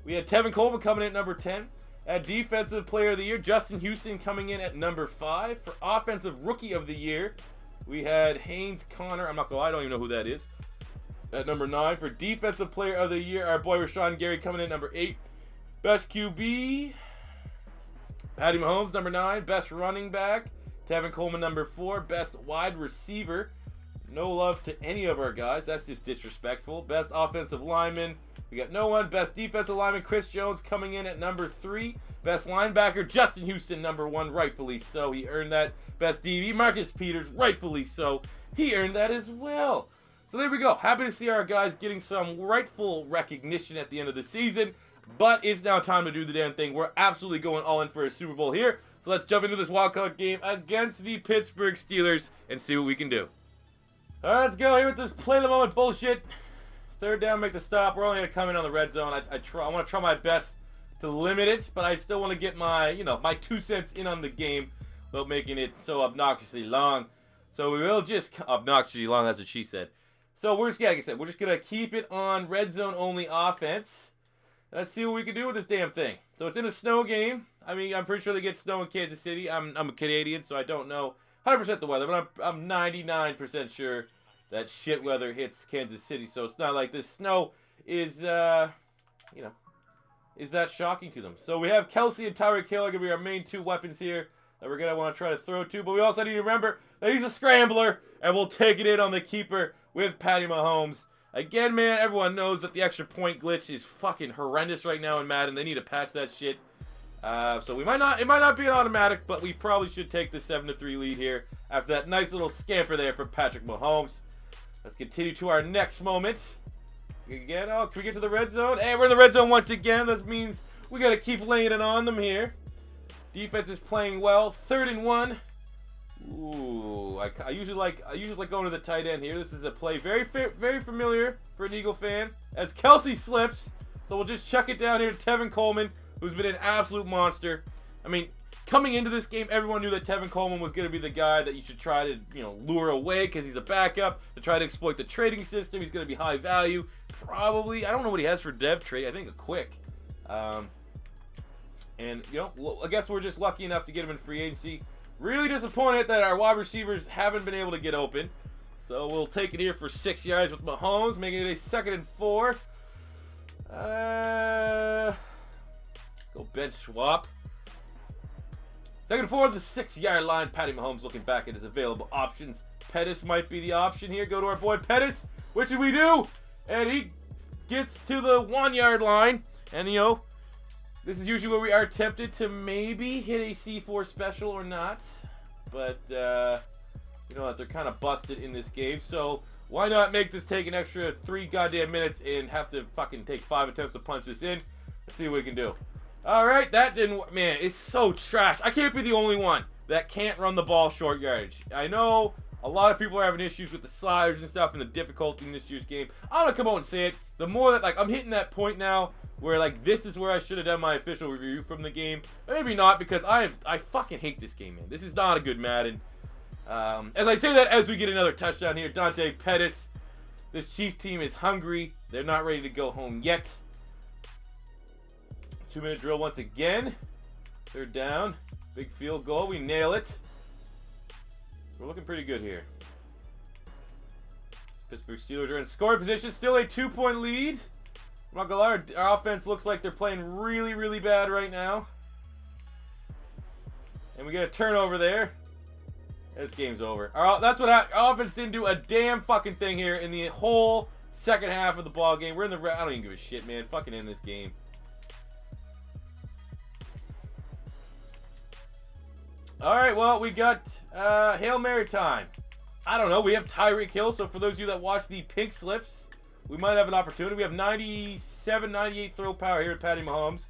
we had Tevin Coleman coming in at number 10. At Defensive Player of the Year, Justin Houston coming in at number 5. For Offensive Rookie of the Year, we had Haynes Connor. I'm not gonna lie, I don't even know who that is. At number 9. For Defensive Player of the Year, our boy Rashan Gary coming in at number 8. Best QB, Patty Mahomes, number 9. Best Running Back, Tevin Coleman, number 4. Best Wide Receiver, no love to any of our guys. That's just disrespectful. Best Offensive Lineman, we got no one. Best Defensive Lineman, Chris Jones coming in at number 3. Best Linebacker, Justin Houston, number 1, rightfully so. He earned that. Best DB, Marcus Peters, rightfully so. He earned that as well. So there we go. Happy to see our guys getting some rightful recognition at the end of the season. But it's now time to do the damn thing. We're absolutely going all in for a Super Bowl here. So let's jump into this wildcard game against the Pittsburgh Steelers and see what we can do. All right, let's go here with this play the moment bullshit. Third down, make the stop. We're only going to come in on the red zone. I want to try my best to limit it, but I still want to get my, my 2 cents in on the game without making it so obnoxiously long. So we will just, obnoxiously long, that's what she said. So we're just, like I said, we're just going to keep it on red zone only offense. Let's see what we can do with this damn thing. So it's in a snow game. I mean, I'm pretty sure they get snow in Kansas City. I'm a Canadian, so I don't know 100% the weather, but I'm 99% sure that shit weather hits Kansas City. So it's not like this snow is, is that shocking to them. So we have Kelsey and Tyreek Hill are going to be our main 2 weapons here that we're going to want to try to throw to. But we also need to remember that he's a scrambler, and we'll take it in on the keeper with Patty Mahomes. Again, man, everyone knows that the extra point glitch is fucking horrendous right now in Madden. They need to patch that shit. So it might not be an automatic, but we probably should take the 7-3 lead here after that nice little scamper there from Patrick Mahomes. Let's continue to our next moment. Again, can we get to the red zone? Hey, we're in the red zone once again. That means we got to keep laying it on them here. Defense is playing well. 3rd and 1. Ooh, I usually like going to the tight end here. This is a play very familiar for an Eagle fan. As Kelsey slips, so we'll just chuck it down here to Tevin Coleman, who's been an absolute monster. I mean, coming into this game, everyone knew that Tevin Coleman was going to be the guy that you should try to, lure away because he's a backup, to try to exploit the trading system. He's going to be high value. Probably, I don't know what he has for dev trade. I think a quick. And, I guess we're just lucky enough to get him in free agency. Really disappointed that our wide receivers haven't been able to get open. So we'll take it here for 6 yards with Mahomes, making it a 2nd and 4. Go bench swap. 2nd and 4 at the 6-yard line. Patty Mahomes looking back at his available options. Pettis might be the option here. Go to our boy Pettis. What should we do? And he gets to the 1-yard line. And, this is usually where we are tempted to maybe hit a C4 special or not. But, they're kind of busted in this game. So, why not make this take an extra 3 goddamn minutes and have to fucking take 5 attempts to punch this in? Let's see what we can do. Alright, that didn't... Man, it's so trash. I can't be the only one that can't run the ball short yardage. I know a lot of people are having issues with the sliders and stuff and the difficulty in this year's game. I'm going to come out and say it. The more that, I'm hitting that point now where, this is where I should have done my official review from the game. Maybe not, because I fucking hate this game, man. This is not a good Madden. As I say that, as we get another touchdown here, Dante Pettis. This Chief team is hungry. They're not ready to go home yet. 2-minute drill once again. 3rd down. Big field goal. We nail it. We're looking pretty good here. Pittsburgh Steelers are in scoring position. Still a 2-point lead. I'm not gonna lie, our offense looks like they're playing really, really bad right now. And we get a turnover there. This game's over. That's what happened. Our offense didn't do a damn fucking thing here in the whole second half of the ball game. We're in the red. I don't even give a shit, man. Fucking end this game. Alright, well, we got Hail Mary time. I don't know. We have Tyreek Hill, so for those of you that watch the pink slips, we might have an opportunity. We have 97, 98 throw power here at Patty Mahomes,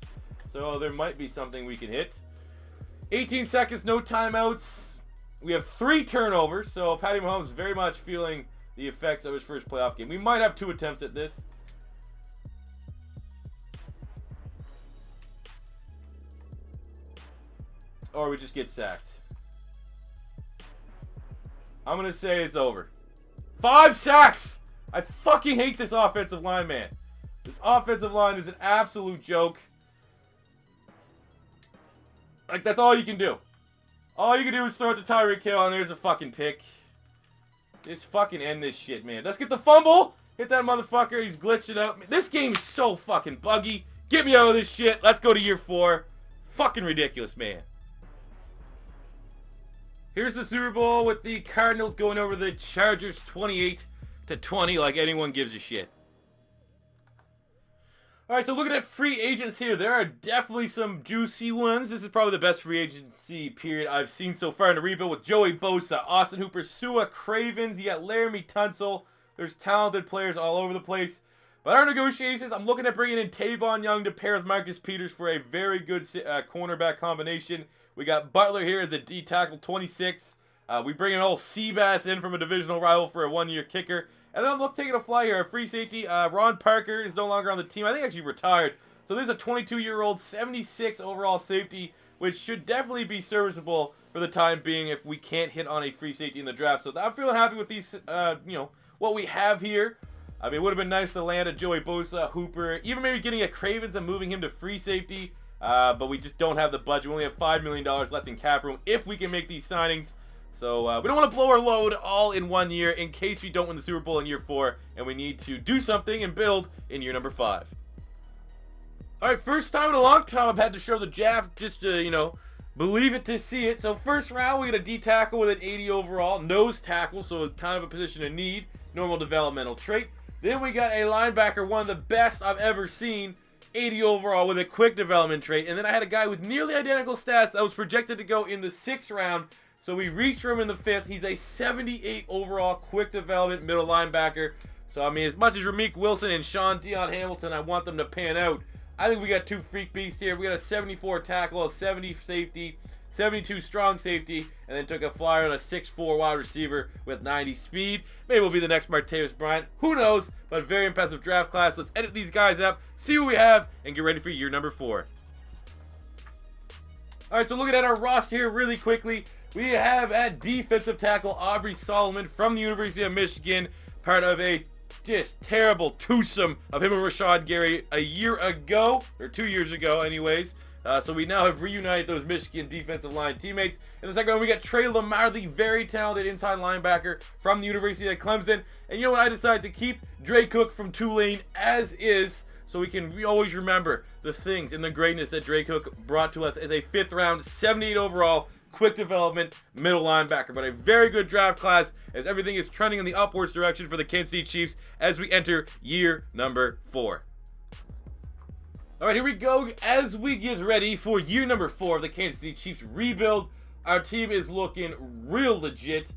so there might be something we can hit. 18 seconds, no timeouts. We have 3 turnovers, so Patty Mahomes very much feeling the effects of his first playoff game. We might have 2 attempts at this. Or we just get sacked. I'm going to say it's over. 5 sacks! I fucking hate this offensive line, man. This offensive line is an absolute joke. That's all you can do. All you can do is throw it to Tyreek Hill, and there's a fucking pick. Just fucking end this shit, man. Let's get the fumble. Hit that motherfucker. He's glitching out. This game is so fucking buggy. Get me out of this shit. Let's go to year 4. Fucking ridiculous, man. Here's the Super Bowl with the Cardinals going over the Chargers 28-20 like anyone gives a shit. Alright, so looking at free agents here, there are definitely some juicy ones. This is probably the best free agency period I've seen so far in the rebuild with Joey Bosa, Austin Hooper, Sua Cravens. You got Laramie Tunsil. There's talented players all over the place. But our negotiations, I'm looking at bringing in Tavon Young to pair with Marcus Peters for a very good cornerback combination. We got Butler here as a D tackle, 26. We bring an old Seabass in from a divisional rival for a one-year kicker. And then I'm taking a fly here, a free safety. Ron Parker is no longer on the team. I think actually retired. So there's a 22-year-old, 76 overall safety, which should definitely be serviceable for the time being if we can't hit on a free safety in the draft. So I'm feeling happy with these, what we have here. I mean, it would have been nice to land a Joey Bosa, Hooper, even maybe getting a Cravens and moving him to free safety. But we just don't have the budget. We only have $5 million left in cap room if we can make these signings. So we don't want to blow our load all in 1 year in case we don't win the Super Bowl in year 4. And we need to do something and build in year number 5. All right, first time in a long time I've had to show the draft just to, believe it to see it. So first round, we get a D tackle with an 80 overall, nose tackle, so kind of a position of need, normal developmental trait. Then we got a linebacker, one of the best I've ever seen, 80 overall with a quick development trait. And then I had a guy with nearly identical stats that was projected to go in the 6th round. So we reached for him in the 5th. He's a 78 overall quick development middle linebacker. So, I mean, as much as Ramik Wilson and Sean Dion Hamilton, I want them to pan out, I think we got 2 freak beasts here. We got a 74 tackle, a 70 safety, 72 strong safety, and then took a flyer on a 6'4 wide receiver with 90 speed. Maybe we'll be the next Martavis Bryant. Who knows? But very impressive draft class. Let's edit these guys up, see what we have, and get ready for year number 4. All right, so looking at our roster here really quickly, we have at defensive tackle Aubrey Solomon from the University of Michigan, part of a just terrible twosome of him and Rashan Gary a year ago, or 2 years ago anyways. So we now have reunited those Michigan defensive line teammates. In the second round, we got Trey Lamar, the very talented inside linebacker from the University of Clemson. And you know what? I decided to keep Dre Cook from Tulane as is, so we always remember the things and the greatness that Dre Cook brought to us as a 5th round, 78 overall, quick development middle linebacker. But a very good draft class as everything is trending in the upwards direction for the Kansas City Chiefs as we enter year number 4. All right, here we go as we get ready for year number 4 of the Kansas City Chiefs rebuild. Our team is looking real legit.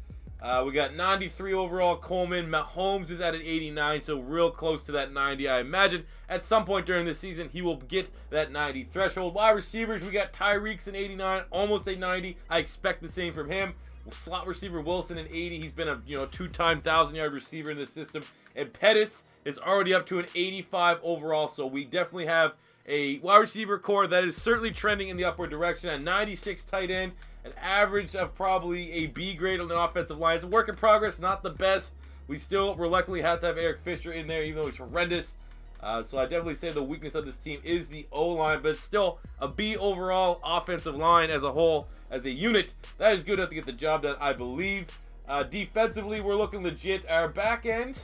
We got 93 overall Coleman. Mahomes is at an 89, so real close to that 90. I imagine at some point during this season he will get that 90 threshold. Wide receivers, we got Tyreek's an 89, almost a 90. I expect the same from him. Slot receiver Wilson an 80. He's been a 2-time 1,000-yard receiver in this system. And Pettis is already up to an 85 overall, so we definitely have a wide receiver core that is certainly trending in the upward direction. A 96 tight end, an average of probably a B grade on the offensive line. It's a work in progress, not the best. We still reluctantly have to have Eric Fisher in there, even though he's horrendous. So I definitely say the weakness of this team is the O-line, but it's still a B overall offensive line as a whole, as a unit. That is good enough to get the job done, I believe. Defensively, we're looking legit. Our back end,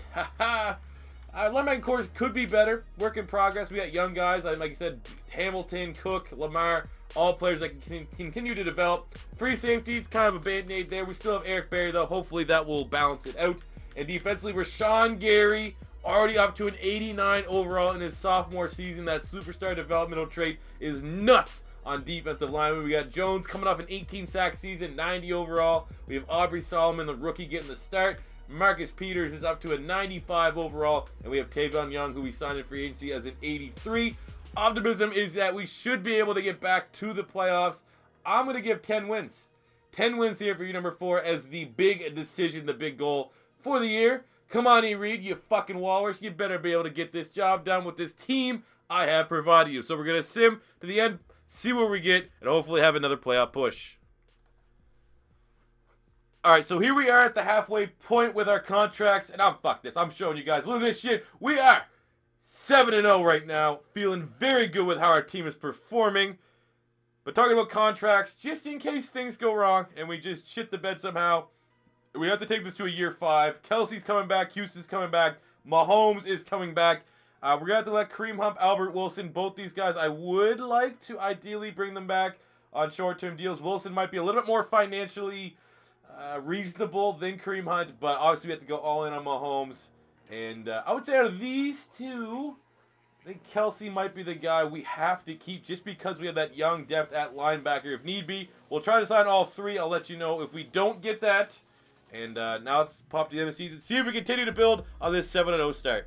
linebacker cores could be better. Work in progress. We got young guys, like I said, Hamilton, Cook, Lamar, all players that can continue to develop. Free safeties, kind of a band-aid there. We still have Eric Berry, though. Hopefully that will balance it out. And defensively, Rashan Gary, already up to an 89 overall in his sophomore season. That superstar developmental trait is nuts on defensive line. We got Jones coming off an 18-sack season, 90 overall. We have Aubrey Solomon, the rookie, getting the start. Marcus Peters is up to a 95 overall. And we have Tavon Young, who we signed in free agency, as an 83. Optimism is that we should be able to get back to the playoffs. I'm going to give 10 wins. 10 wins here for year number 4 as the big decision, the big goal for the year. Come on, E. Reed, you fucking walrus. You better be able to get this job done with this team I have provided you. So we're going to sim to the end, see what we get, and hopefully have another playoff push. All right, so here we are at the halfway point with our contracts, and fuck this. I'm showing you guys. Look at this shit. We are 7-0 right now. Feeling very good with how our team is performing. But talking about contracts, just in case things go wrong and we just shit the bed somehow, we have to take this to a year 5. Kelsey's coming back. Houston's coming back. Mahomes is coming back. We're going to have to let Kareem Hunt, Albert Wilson, both these guys, I would like to ideally bring them back on short-term deals. Wilson might be a little bit more financially reasonable than Kareem Hunt, but obviously we have to go all in on Mahomes. And I would say out of these two, I think Kelsey might be the guy we have to keep just because we have that young depth at linebacker. If need be, we'll try to sign all 3. I'll let you know if we don't get that. And now let's pop to the end of the season. See if we continue to build on this 7-0 start.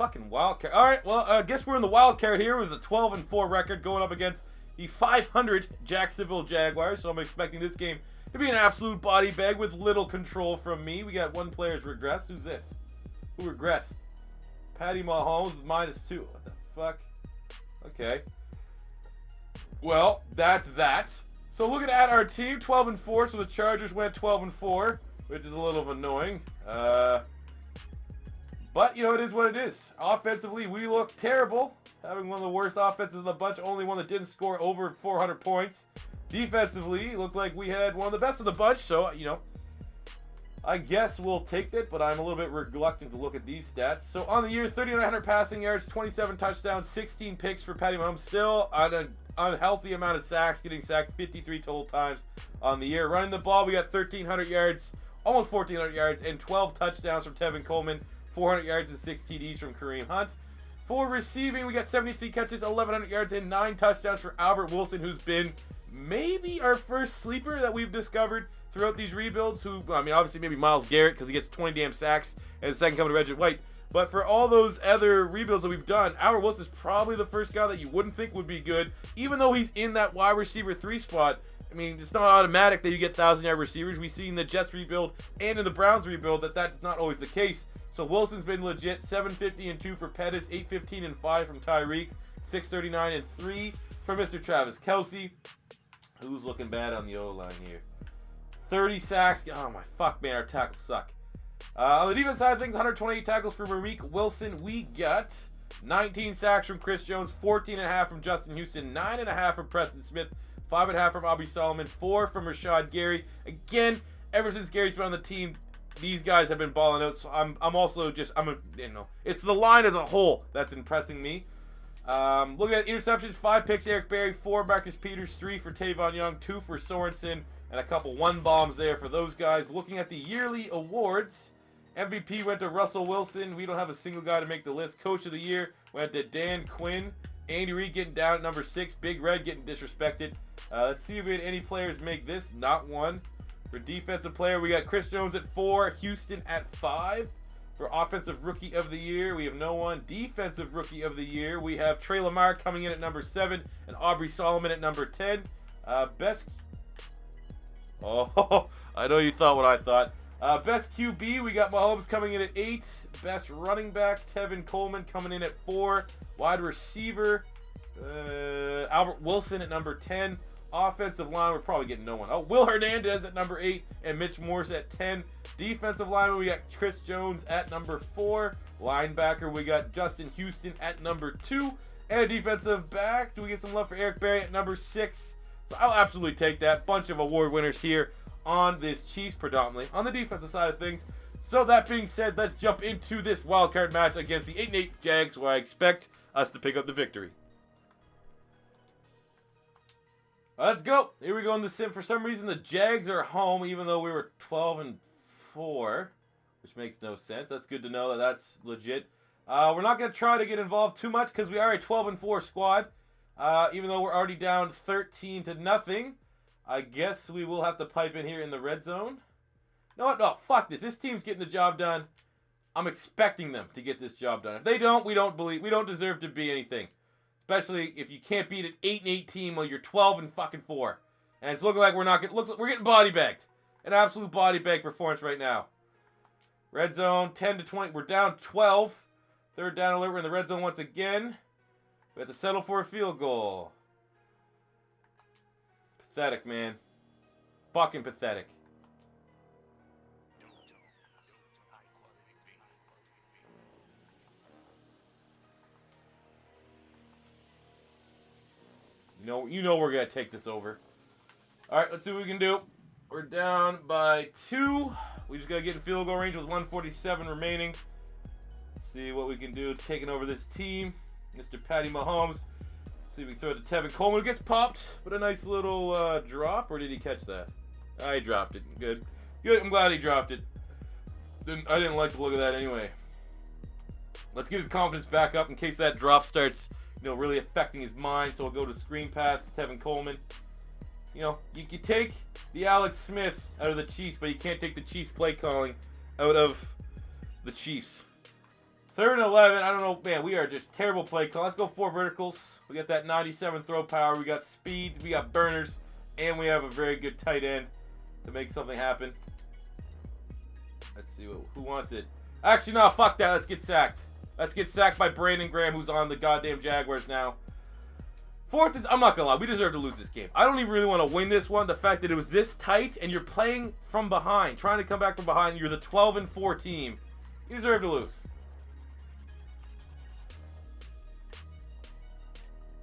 Fucking wild card. All right, well, I guess we're in the wild card here. It was the 12-4 record going up against the 500 Jacksonville Jaguars. So I'm expecting this game to be an absolute body bag with little control from me. We got one player's regressed. Who's this? Who regressed? Patty Mahomes with -2. What the fuck? Okay. Well, that's that. So looking at our team, 12-4. So the Chargers went 12-4, which is a little annoying. But, you know, it is what it is. Offensively, we look terrible. Having one of the worst offenses in the bunch, only one that didn't score over 400 points. Defensively, it looked like we had one of the best of the bunch. So, you know, I guess we'll take it, but I'm a little bit reluctant to look at these stats. So on the year, 3,900 passing yards, 27 touchdowns, 16 picks for Patty Mahomes. Still on an unhealthy amount of sacks, getting sacked 53 total times on the year. Running the ball, we got 1,300 yards, almost 1,400 yards, and 12 touchdowns from Tevin Coleman. 400 yards and 6 TDs from Kareem Hunt. For receiving, we got 73 catches, 1,100 yards, and 9 touchdowns for Albert Wilson, who's been maybe our first sleeper that we've discovered throughout these rebuilds. Who, I mean, obviously maybe Myles Garrett because he gets 20 damn sacks, and the second coming to Reggie White. But for all those other rebuilds that we've done, Albert Wilson is probably the first guy that you wouldn't think would be good, even though he's in that wide receiver 3 spot. I mean, it's not automatic that you get 1,000-yard receivers. We've seen the Jets rebuild and in the Browns rebuild that that's not always the case. So Wilson's been legit. 750-2 for Pettis, 815-5 from Tyreek, 639-3 for Mr. Travis Kelce. Who's looking bad on the O-line here? 30 sacks. Oh my fuck, man, our tackles suck. On the defense side of things, 128 tackles for Malik Wilson. We got 19 sacks from Chris Jones, 14.5 from Justin Houston, 9.5 from Preston Smith, 5.5 from Aubrey Solomon, 4 from Rashan Gary. Again, ever since Gary's been on the team, these guys have been balling out, so I'm also just, it's the line as a whole that's impressing me. Looking at interceptions, 5 picks, Eric Berry, 4 Marcus Peters, 3 for Tavon Young, 2 for Sorensen, and a couple one-bombs there for those guys. Looking at the yearly awards, MVP went to Russell Wilson. We don't have a single guy to make the list. Coach of the Year went to Dan Quinn. Andy Reid getting down at number 6. Big Red getting disrespected. Let's see if we had any players make this. Not one. For defensive player, we got Chris Jones at 4, Houston at 5. For offensive rookie of the year, we have no one. Defensive rookie of the year, we have Trey Lamar coming in at number 7 and Aubrey Solomon at number 10. Oh, I know you thought what I thought. Best QB, we got Mahomes coming in at 8. Best running back, Tevin Coleman coming in at 4. Wide receiver, Albert Wilson at number 10. Offensive line, we're probably getting no one. Oh, Will Hernandez at number 8 and Mitch Morse at 10. Defensive lineman, we got Chris Jones at number 4. Linebacker, we got Justin Houston at number 2. And a defensive back, do we get some love for Eric Berry at number 6? So I'll absolutely take that. Bunch of award winners here on this Chiefs predominantly on the defensive side of things. So that being said, let's jump into this wildcard match against the 8-8 Jags, where I expect us to pick up the victory. Let's go. Here we go in the sim. For some reason, the Jags are home, even though we were 12-4, which makes no sense. That's good to know that that's legit. We're not going to try to get involved too much because we are a 12-4 squad. Even though we're already down 13-0, I guess we will have to pipe in here in the red zone. No, what? No, fuck this. This team's getting the job done. I'm expecting them to get this job done. If they don't, we don't deserve to be anything. Especially if you can't beat an 8-8 team while you're 12-4. And it's looking like we're getting body bagged. An absolute body bag performance right now. Red zone, 10-20. We're down 12. Third down alert. We're in the red zone once again. We have to settle for a field goal. Pathetic, man. Fucking pathetic. You know we're going to take this over. All right, let's see what we can do. We're down by 2. We just got to get in field goal range with 1:47 remaining. Let's see what we can do taking over this team. Mr. Patty Mahomes. See if we can throw it to Tevin Coleman. It gets popped, but a nice little drop. Or did he catch that? He dropped it. Good. Good. I'm glad he dropped it. I didn't like the look of that anyway. Let's get his confidence back up in case that drop starts, really affecting his mind. So we'll go to screen pass to Tevin Coleman. You can take the Alex Smith out of the Chiefs, but you can't take the Chiefs play calling out of the Chiefs. 3rd and 11. I don't know, man. We are just terrible play call. Let's go 4 verticals. We got that 97 throw power. We got speed. We got burners. And we have a very good tight end to make something happen. Let's see. Who wants it? Actually, no. Fuck that. Let's get sacked. Let's get sacked by Brandon Graham, who's on the goddamn Jaguars now. 4th is, I'm not going to lie, we deserve to lose this game. I don't even really want to win this one. The fact that it was this tight and you're playing from behind, trying to come back from behind, you're the 12-4 team. You deserve to lose.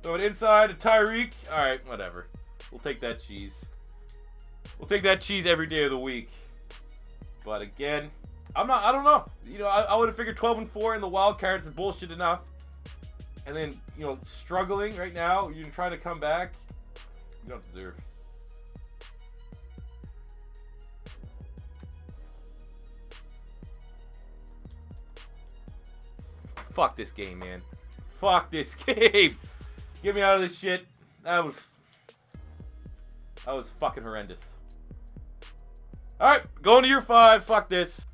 Throw it inside to Tyreek. All right, whatever. We'll take that cheese. We'll take that cheese every day of the week. But again, I don't know. You know, I would have figured 12-4 in the wild cards is bullshit enough. And then, you know, struggling right now, you're trying to come back. You don't deserve. Fuck this game, man. Fuck this game. Get me out of this shit. That was fucking horrendous. Alright, going to year 5. Fuck this.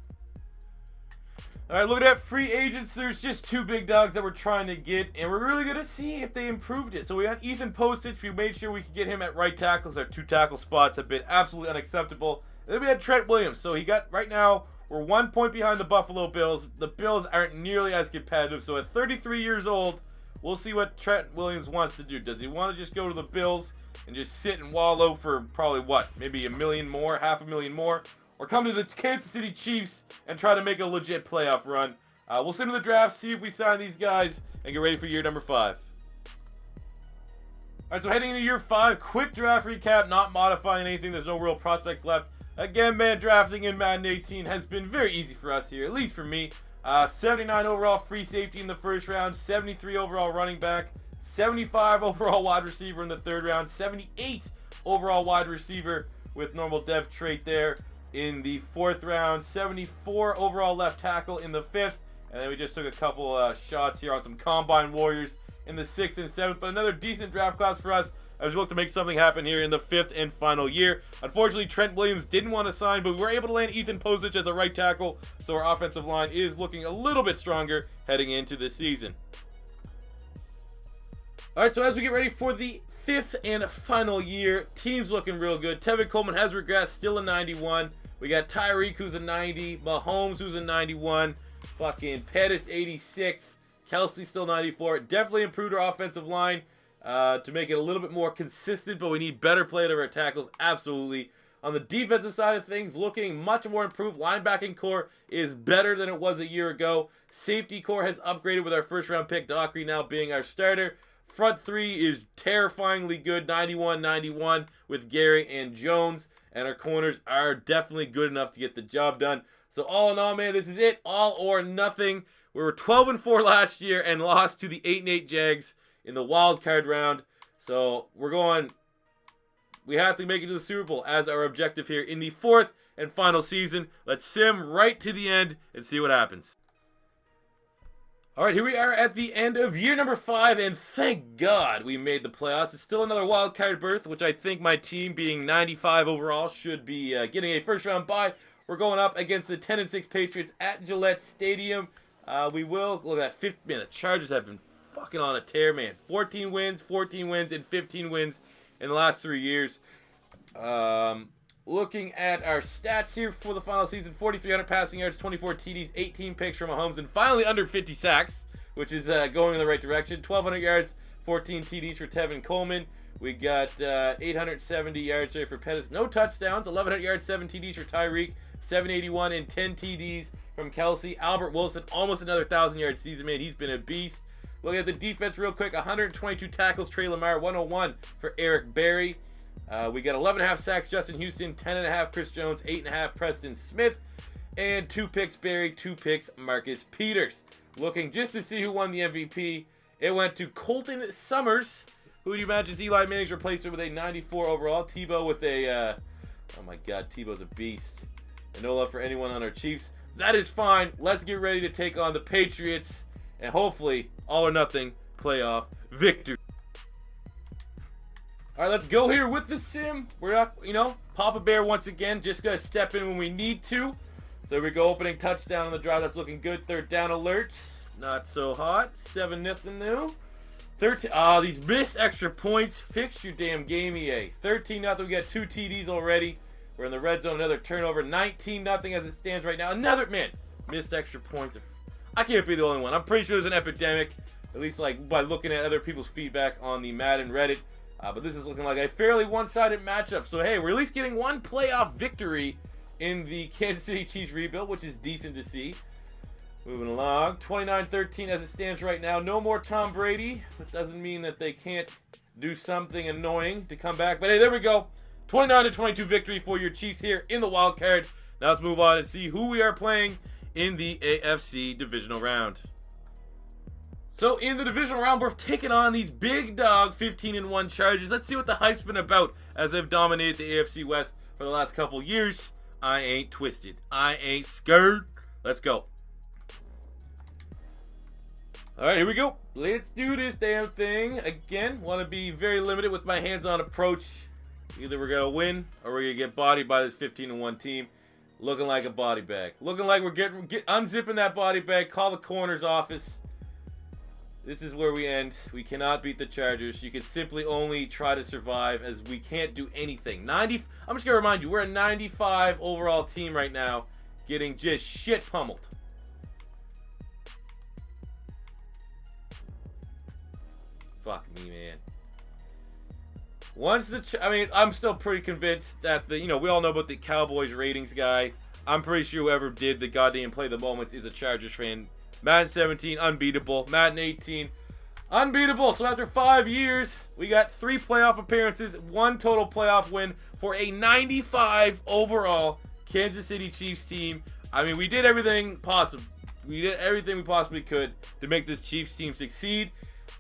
Alright, look at that free agents. There's just 2 big dogs that we're trying to get, and we're really going to see if they improved it. So we got Ethan Postich. We made sure we could get him at right tackles. Our 2 tackle spots have been absolutely unacceptable. And then we had Trent Williams. So he got, right now, we're 1 point behind the Buffalo Bills. The Bills aren't nearly as competitive. So at 33 years old, we'll see what Trent Williams wants to do. Does he want to just go to the Bills and just sit and wallow for probably what? Maybe $1 million more, $500,000 more? Or come to the Kansas City Chiefs and try to make a legit playoff run. We'll send to the draft, see if we sign these guys, and get ready for year number 5. Alright, so heading into year 5, quick draft recap, not modifying anything. There's no real prospects left. Again, man, drafting in Madden 18 has been very easy for us here, at least for me. 79 overall free safety in the 1st round, 73 overall running back, 75 overall wide receiver in the 3rd round, 78 overall wide receiver with normal dev trait there in the 4th round, 74 overall left tackle in the 5th, and then we just took a couple shots here on some combine warriors in the 6th and 7th, but another decent draft class for us as we look to make something happen here in the 5th and final year. Unfortunately, Trent Williams didn't want to sign, but we were able to land Ethan Postich as a right tackle, so our offensive line is looking a little bit stronger heading into this season. Alright, so as we get ready for the 5th and final year, team's looking real good. Tevin Coleman has regressed, still a 91. We got Tyreek, who's a 90. Mahomes, who's a 91. Fucking Pettis, 86. Kelsey, still 94. Definitely improved our offensive line to make it a little bit more consistent, but we need better play out of our tackles, absolutely. On the defensive side of things, looking much more improved. Linebacking core is better than it was a year ago. Safety core has upgraded with our 1st round pick, Dockery now being our starter. Front 3 is terrifyingly good, 91-91 with Gary and Jones. And our corners are definitely good enough to get the job done. So all in all, man, this is it. All or nothing. We were 12-4 last year and lost to the 8-8 Jags in the wild card round. So we're going. We have to make it to the Super Bowl as our objective here in the 4th and final season. Let's sim right to the end and see what happens. All right, here we are at the end of year number 5, and thank God we made the playoffs. It's still another wild card berth, which I think my team, being 95 overall, should be getting a 1st round bye. We're going up against the 10-6 Patriots at Gillette Stadium. We will look at 50. Man, the Chargers have been fucking on a tear, man. 14 wins, and 15 wins in the last 3 years. Looking at our stats here for the final season, 4,300 passing yards, 24 TDs, 18 picks from Mahomes, and finally under 50 sacks, which is going in the right direction. 1,200 yards, 14 TDs for Tevin Coleman. We got 870 yards there for Pettis. No touchdowns, 1,100 yards, 7 TDs for Tyreek, 781 and 10 TDs from Kelsey. Albert Wilson, almost another 1,000-yard season, man. He's been a beast. Looking at the defense real quick, 122 tackles, Trey Lamar, 101 for Eric Berry. We got 11.5 sacks, Justin Houston, 10.5 Chris Jones, 8.5 Preston Smith, and 2 picks Berry, 2 picks Marcus Peters. Looking just to see who won the MVP, it went to Colton Summers, who you imagine is Eli Manning's replacement with a 94 overall. Tebow with a, oh my God, Tebow's a beast. And no love for anyone on our Chiefs. That is fine. Let's get ready to take on the Patriots, and hopefully, all or nothing playoff victory. All right, let's go here with the sim. We're not, Papa Bear once again, just going to step in when we need to. So here we go, opening touchdown on the drive. That's looking good. 3rd down alert. Not so hot. 7-0 new. 13. Ah, these missed extra points. Fix your damn game, EA. 13-0. We got 2 TDs already. We're in the red zone. Another turnover. 19-0 as it stands right now. Another, man, missed extra points. I can't be the only one. I'm pretty sure there's an epidemic, at least like by looking at other people's feedback on the Madden Reddit. But this is looking like a fairly one-sided matchup. So, hey, we're at least getting one playoff victory in the Kansas City Chiefs rebuild, which is decent to see. Moving along. 29-13 as it stands right now. No more Tom Brady. That doesn't mean that they can't do something annoying to come back. But, hey, there we go. 29-22 victory for your Chiefs here in the wild card. Now let's move on and see who we are playing in the AFC divisional round. So in the divisional round, we're taking on these big dog 15-1 Chargers. Let's see what the hype's been about as they've dominated the AFC West for the last couple years. I ain't twisted. I ain't scared. Let's go. All right, here we go. Let's do this damn thing. Again, want to be very limited with my hands-on approach. Either we're going to win or we're going to get bodied by this 15-1 team. Looking like a body bag. Looking like we're unzipping that body bag. Call the coroner's office. This is where we end. We cannot beat the Chargers. You can simply only try to survive as we can't do anything. I'm just going to remind you, we're a 95 overall team right now, getting just shit pummeled. Fuck me, man. I'm still pretty convinced that we all know about the Cowboys ratings guy. I'm pretty sure whoever did the goddamn play the moments is a Chargers fan. Madden 17, unbeatable. Madden 18, unbeatable. So after 5 years, we got 3 playoff appearances, 1 total playoff win for a 95 overall Kansas City Chiefs team. I mean, we did everything possible. We did everything we possibly could to make this Chiefs team succeed.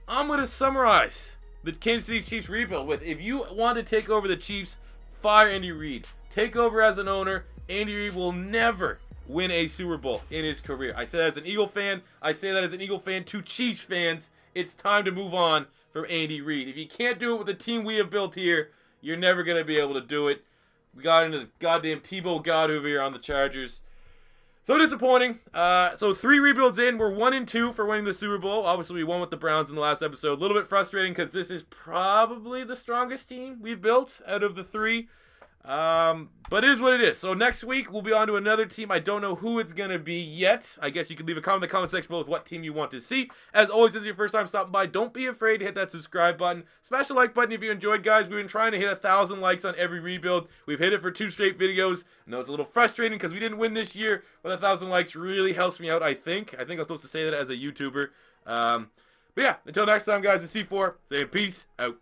I'm going to summarize the Kansas City Chiefs rebuild with, if you want to take over the Chiefs, fire Andy Reid. Take over as an owner. Andy Reid will never win a Super Bowl in his career. I say that as an Eagle fan. I say that as an Eagle fan to Chiefs fans. It's time to move on from Andy Reid. If you can't do it with the team we have built here, you're never going to be able to do it. We got into the goddamn Tebow God over here on the Chargers. So disappointing. So 3 rebuilds in. We're 1-2 for winning the Super Bowl. Obviously, we won with the Browns in the last episode. A little bit frustrating because this is probably the strongest team we've built out of the 3. But it is what it is. So next week, we'll be on to another team. I don't know who it's going to be yet. I guess you can leave a comment in the comment section below with what team you want to see. As always, if it's your first time stopping by, don't be afraid to hit that subscribe button. Smash the like button if you enjoyed, guys. We've been trying to hit 1,000 likes on every rebuild. We've hit it for 2 straight videos. I know it's a little frustrating because we didn't win this year, but 1,000 likes really helps me out, I think. I think I'm supposed to say that as a YouTuber. But yeah, until next time, guys, it's C4 saying peace out.